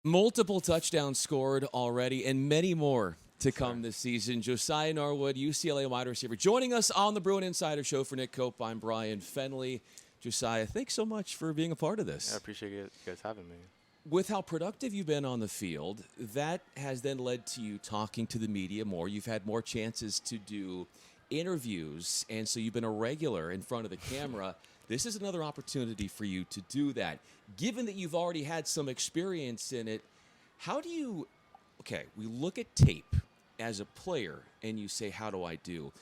Multiple touchdowns scored already and many more to come this season. Josiah Norwood, UCLA wide receiver, joining us on the Bruin Insider Show. For Nick Cope, I'm Brian Fenley. Josiah, thanks so much for being a part of this. I appreciate you guys having me. With how productive you've been on the field, that has then led to you talking to the media more. You've had more chances to do interviews, and so you've been a regular in front of the camera. This is another opportunity for you to do that. Given that you've already had some experience in it, how do you, we look at tape as a player and you say, how do I do?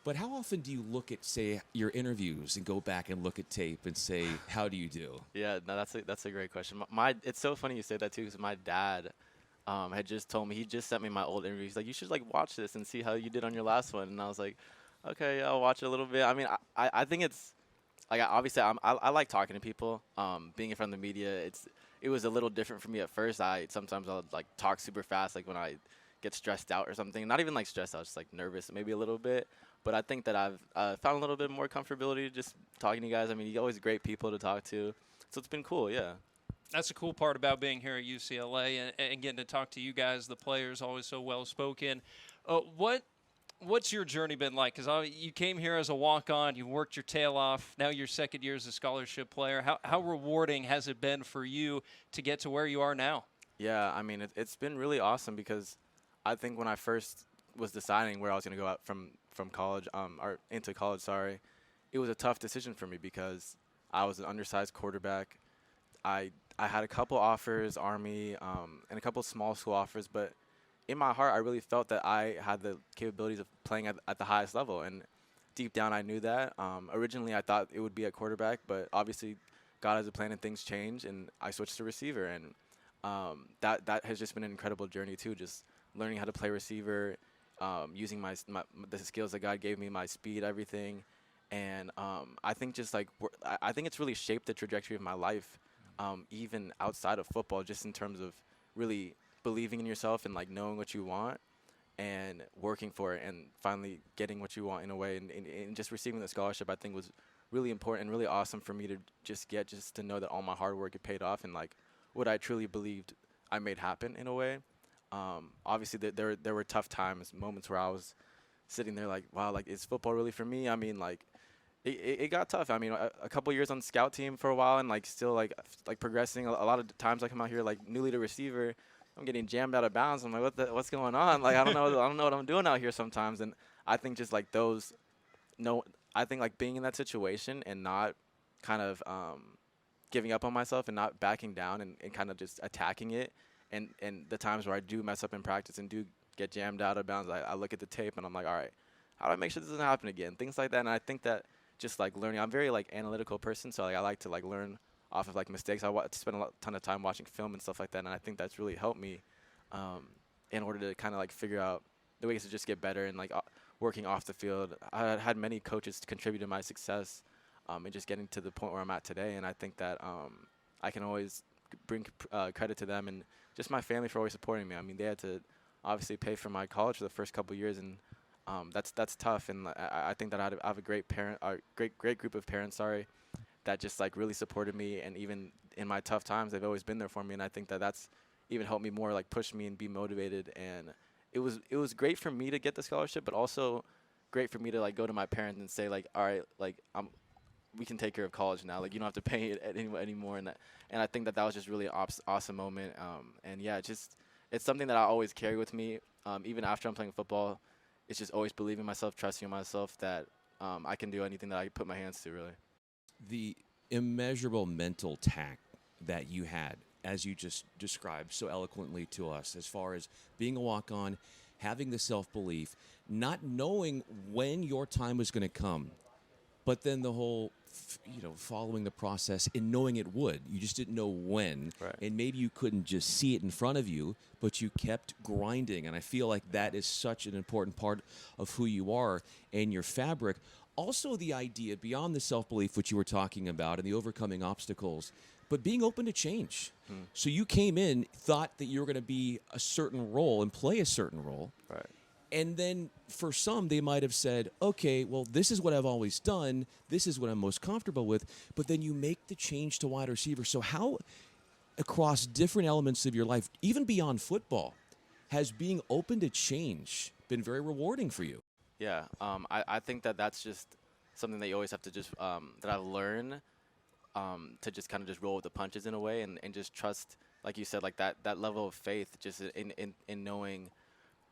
But how often do you look at, say, your interviews and go back and look at tape and say, how do you do? Yeah, no, that's a great question. It's so funny you say that too, because my dad had just told me, he just sent me my old interview. He's like, you should like watch this and see how you did on your last one. And I was like, okay, yeah, I'll watch it a little bit. I mean, I think it's like, obviously I like talking to people. Being in front of the media, it was a little different for me at first. Sometimes I'll like talk super fast, like when I get stressed out or something. Not even like stressed out, just like nervous, maybe a little bit. But I think that I've found a little bit more comfortability just talking to you guys. I mean, you're always great people to talk to. So it's been cool, yeah. That's the cool part about being here at UCLA and getting to talk to you guys, the players, always so well-spoken. What's your journey been like? Because you came here as a walk-on, you worked your tail off. Now your second year as a scholarship player. How rewarding has it been for you to get to where you are now? Yeah, I mean, it's been really awesome because I think when I first was deciding where I was going to go out from college, or into college, sorry, it was a tough decision for me because I was an undersized quarterback. I had a couple offers, Army, and a couple small school offers, but in my heart, I really felt that I had the capabilities of playing at the highest level, and deep down, I knew that. Originally, I thought it would be at quarterback, but obviously, God has a plan and things change, and I switched to receiver, and that has just been an incredible journey too, just learning how to play receiver, using the skills that God gave me, my speed, everything, and I think I think it's really shaped the trajectory of my life, even outside of football, just in terms of really believing in yourself and like knowing what you want and working for it and finally getting what you want in a way, and just receiving the scholarship I think was really important and really awesome for me to just to know that all my hard work had paid off and like what I truly believed I made happen in a way. Obviously, there were tough times, moments where I was sitting there like, wow, like, is football really for me? I mean, like, it got tough. I mean, a couple years on the scout team for a while and, like, still, like progressing. A lot of times I come out here, like, newly to receiver, I'm getting jammed out of bounds. I'm like, what's going on? Like, I don't know what I'm doing out here sometimes. And I think just, like, I think, like, being in that situation and not kind of giving up on myself and not backing down and kind of just attacking it, and the times where I do mess up in practice and do get jammed out of bounds, I look at the tape and I'm like, all right, how do I make sure this doesn't happen again? Things like that. And I think that just like learning, I'm very like analytical person, so like I like to like learn off of like mistakes. I spend a ton of time watching film and stuff like that, and I think that's really helped me in order to kind of like figure out the ways to just get better and like working off the field. I had many coaches contribute to my success and just getting to the point where I'm at today, and I think that I can always bring credit to them and just my family for always supporting me. I mean, they had to obviously pay for my college for the first couple years, and that's tough. And I think that I have a great great group of parents, that just like really supported me, and even in my tough times, they've always been there for me. And I think that that's even helped me more, like push me and be motivated. And it was great for me to get the scholarship, but also great for me to like go to my parents and say like, all right, like we can take care of college now. Like, you don't have to pay it anymore. And I think that was just really an awesome moment. And yeah, it's something that I always carry with me. Even after I'm playing football, it's just always believing in myself, trusting in myself that I can do anything that I put my hands to, really. The immeasurable mental tact that you had, as you just described so eloquently to us, as far as being a walk-on, having the self-belief, not knowing when your time was going to come, but then the whole, following the process and knowing it would. You just didn't know when. Right. And maybe you couldn't just see it in front of you, but you kept grinding. And I feel like that is such an important part of who you are and your fabric. Also, the idea beyond the self-belief, which you were talking about, and the overcoming obstacles, but being open to change. So you came in, thought that you were going to be a certain role and play a certain role. Right. And then for some, they might have said, okay, well, this is what I've always done. This is what I'm most comfortable with. But then you make the change to wide receiver. So how, across different elements of your life, even beyond football, has being open to change been very rewarding for you? Yeah, I think that that's just something that you always have to just that I've learned to just kind of just roll with the punches in a way, and just trust, like you said, like that level of faith, just in knowing,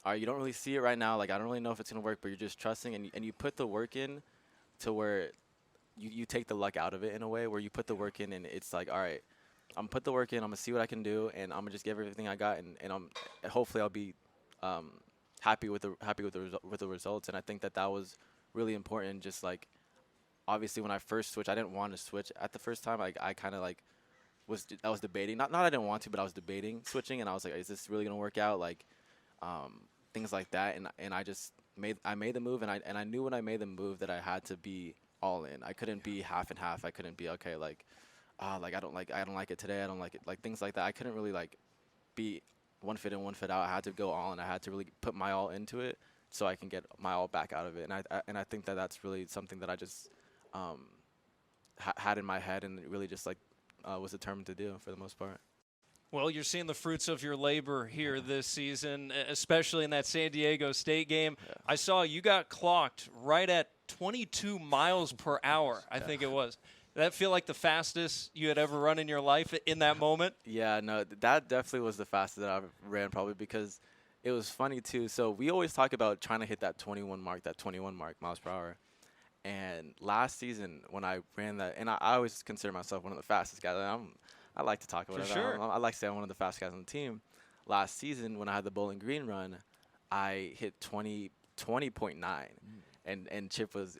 all right, you don't really see it right now, like I don't really know if it's gonna work, but you're just trusting, and you put the work in to where you take the luck out of it in a way, where you put the work in and it's like, all right, I'm gonna put the work in, I'm gonna see what I can do, and I'm gonna just give everything I got, and hopefully I'll be happy with the results. And I think that that was really important. Just like, obviously when I first switched, I didn't want to switch at the first time. I kind of like I was debating, not I didn't want to, but I was debating switching, and I was like, is this really gonna work out? Like things like that, and I made the move, and I knew when I made the move that I had to be all in. I couldn't be half and half. I couldn't be okay, like I don't like it today. I don't like it, like things like that. I couldn't really like be one foot in, one foot out. I had to go all in. I had to really put my all into it so I can get my all back out of it. And I think that that's really something that I just had in my head, and really just like was determined to do for the most part. Well, you're seeing the fruits of your labor here this season, especially in that San Diego State game. Yeah. I saw you got clocked right at 22 miles per hour, I think it was. Did that feel like the fastest you had ever run in your life in that moment? Yeah, no, that definitely was the fastest that I've ran, probably, because it was funny too. So we always talk about trying to hit that 21 mark miles per hour. And last season when I ran that, and I always consider myself one of the fastest guys. I like to talk about it. Sure. I like to say I'm one of the fastest guys on the team. Last season when I had the Bowling Green run, I hit 20.9. And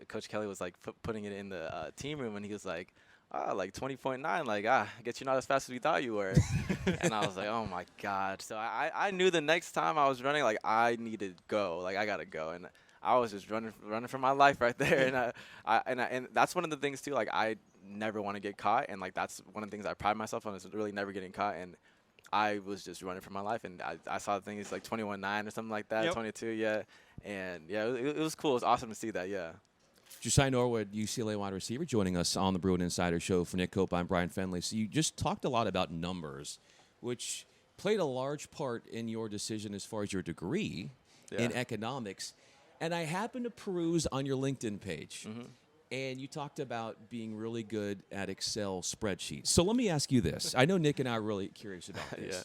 Coach Kelly was like putting it in the team room, and he was like, like 20.9, like, I guess you're not as fast as we thought you were. And I was like, oh my God. So I knew the next time I was running, like, I needed to go, like, I got to go. And I was just running for my life right there. And that's one of the things too, like, I never want to get caught. And like, that's one of the things I pride myself on, is really never getting caught. And I was just running for my life, and I saw the thing, it's like 21.9 or something like that, 22, yeah. And yeah, it was cool. It was awesome to see that, yeah. Josiah Norwood, UCLA wide receiver, joining us on the Bruin Insider Show. For Nick Cope, I'm Brian Fenley. So you just talked a lot about numbers, which played a large part in your decision as far as your degree in economics. And I happened to peruse on your LinkedIn page, and you talked about being really good at Excel spreadsheets. So let me ask you this. I know Nick and I are really curious about this. Yeah.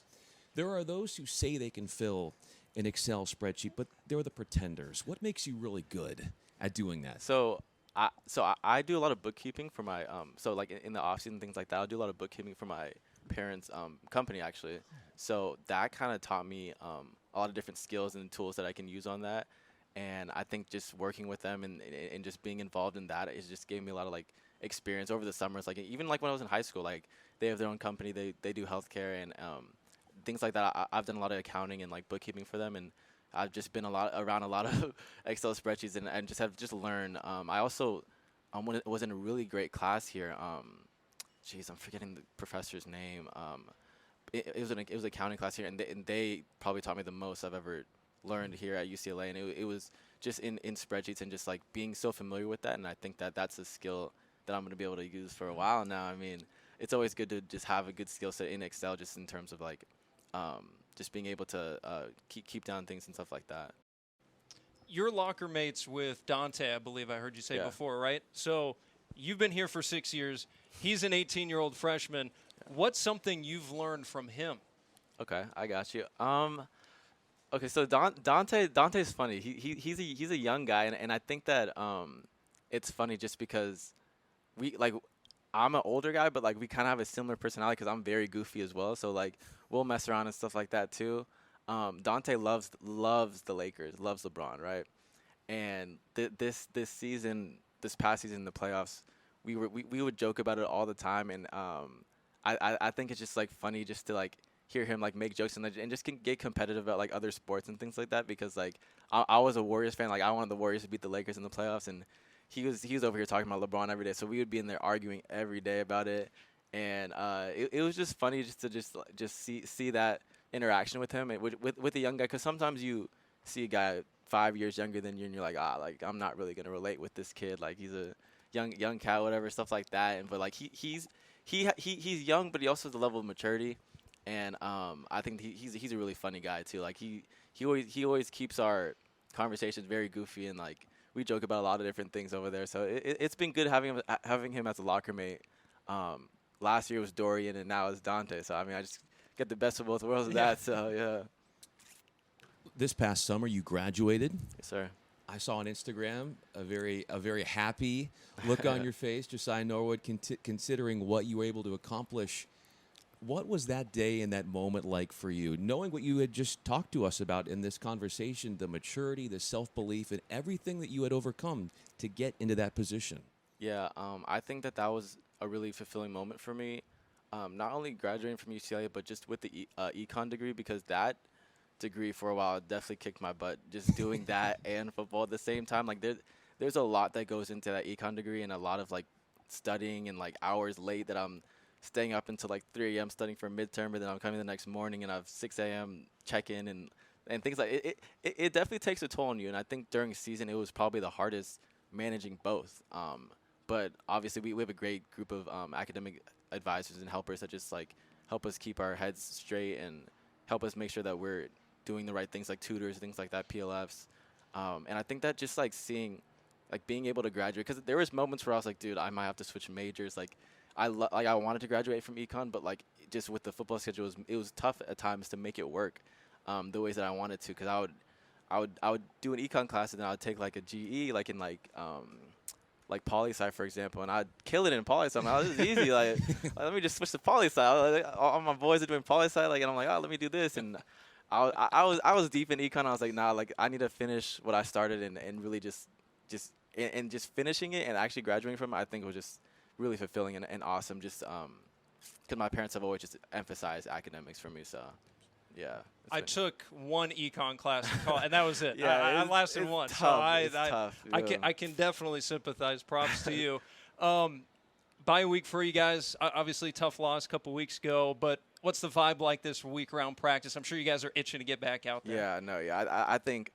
There are those who say they can fill an Excel spreadsheet, but they're the pretenders. What makes you really good at doing that? So I do a lot of bookkeeping for my so like in the off season, things like that. I'll do a lot of bookkeeping for my parents' company, actually. So that kind of taught me a lot of different skills and tools that I can use on that. And I think just working with them and just being involved in that, it just gave me a lot of like experience over the summers. Like even like when I was in high school, like they have their own company, they do healthcare and things like that. I've done a lot of accounting and like bookkeeping for them, and I've just been around a lot of Excel spreadsheets and just have learned. I also was in a really great class here. Geez, I'm forgetting the professor's name. It was an accounting class here, and they probably taught me the most I've ever learned here at UCLA, and it was just in spreadsheets and just like being so familiar with that. And I think that that's a skill that I'm going to be able to use for a while now. I mean, it's always good to just have a good skill set in Excel, just in terms of like just being able to keep down things and stuff like that. Your locker mates with Dante, I believe I heard you say before, right? So you've been here for 6 years. He's an 18-year-old freshman. What's something you've learned from him? Okay, I got you. Okay, so Dante's funny. He's a young guy, and I think that it's funny just because I'm an older guy, but like we kind of have a similar personality because I'm very goofy as well. So like we'll mess around and stuff like that too. Dante loves the Lakers, loves LeBron, right? And this past season in the playoffs, we would joke about it all the time, and I think it's just like funny just to like hear him like make jokes and just get competitive about like other sports and things like that, because like I was a Warriors fan, like I wanted the Warriors to beat the Lakers in the playoffs, and he was over here talking about LeBron every day, so we would be in there arguing every day about it, and it was just funny just to see that interaction with him and with a young guy, because sometimes you see a guy 5 years younger than you and you're like, like I'm not really gonna relate with this kid, like he's a young cat, whatever, stuff like that, and but like he's young, but he also has a level of maturity. and I think he's a really funny guy too. Like he always keeps our conversations very goofy, and like we joke about a lot of different things over there. So it's been good having him as a locker mate. Last year was Dorian, and now it's Dante. So I mean, I just get the best of both worlds of that. So yeah. This past summer, you graduated. Yes, sir. I saw on Instagram a very happy look on your face, Josiah Norwood, considering what you were able to accomplish. What was that day and that moment like for you, knowing what you had just talked to us about in this conversation, the maturity, the self-belief, and everything that you had overcome to get into that position? Yeah, I think that was a really fulfilling moment for me. Not only graduating from UCLA, but just with the econ degree, because that degree for a while definitely kicked my butt. Just doing that and football at the same time, like there's a lot that goes into that econ degree, and a lot of like studying and like hours late that I'm staying up until like 3 a.m. studying for midterm, and then I'm coming the next morning and I have 6 a.m. check-in and things like it definitely takes a toll on you. And I think during season it was probably the hardest managing both. But obviously we have a great group of academic advisors and helpers that just like help us keep our heads straight and help us make sure that we're doing the right things, like tutors, things like that, PLFs. And I think that just like being able to graduate, because there was moments where I was like, dude, I might have to switch majors. Like I wanted to graduate from econ, but like just with the football schedule, it was tough at times to make it work the ways that I wanted to, because I would do an econ class and then I would take like a GE, like in like poli-sci, for example, and I'd kill it in poli-sci. I'm like, oh, this is easy. Like let me just switch to poli-sci. All my boys are doing poli-sci, like, and I'm like, oh, let me do this. And I was deep in econ. I was like, nah, like I need to finish what I started, and really just finishing it and actually graduating from it, I think was just really fulfilling and awesome. Just because my parents have always just emphasized academics for me. So yeah. I took one econ class in college, and that was it. Yeah, I lasted it's one. tough. So It's tough. I can definitely sympathize. Props to you. Bye week for you guys. Obviously, tough loss a couple weeks ago, but what's the vibe like this week around practice? I'm sure you guys are itching to get back out there. Yeah, no, yeah. I think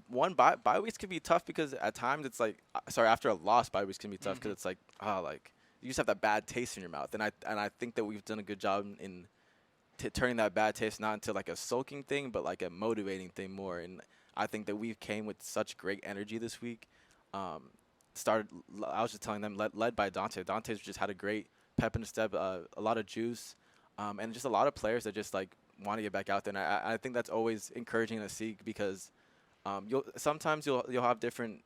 one bye weeks can be tough, because at times it's like, after a loss, bye weeks can be tough, because it's like, like you just have that bad taste in your mouth, and I think that we've done a good job in turning that bad taste not into like a sulking thing, but like a motivating thing more. And I think that we came with such great energy this week. I was just telling them, led by Dante. Dante's just had a great pep in the step, a lot of juice, and just a lot of players that just like want to get back out there. And I think that's always encouraging to see, because sometimes you'll have different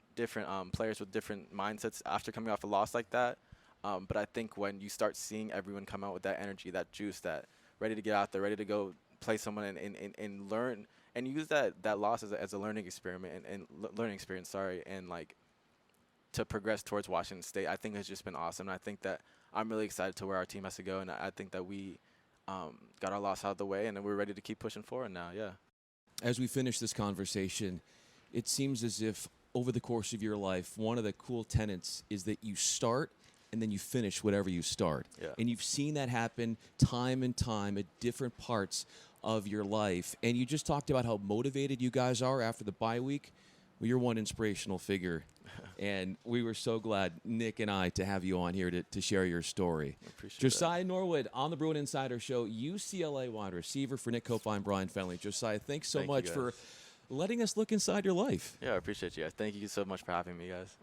players with different mindsets after coming off a loss like that. But I think when you start seeing everyone come out with that energy, that juice, that ready to get out there, ready to go play someone and learn, and use that loss as a learning experiment and learning experience, and like to progress towards Washington State, I think has just been awesome. And I think that I'm really excited to where our team has to go, and I think that we got our loss out of the way, and we're ready to keep pushing forward now. Yeah. As we finish this conversation, it seems as if over the course of your life, one of the cool tenets is that you start and then you finish whatever you start. Yeah. And you've seen that happen time and time at different parts of your life. And you just talked about how motivated you guys are after the bye week. Well, you're one inspirational figure. And we were so glad, Nick and I, to have you on here to share your story. Josiah Norwood on the Bruin Insider Show, UCLA wide receiver for Nick Kopi and Brian Fenley. Josiah, thanks so much for letting us look inside your life. Yeah, I appreciate you guys. Thank you so much for having me, guys.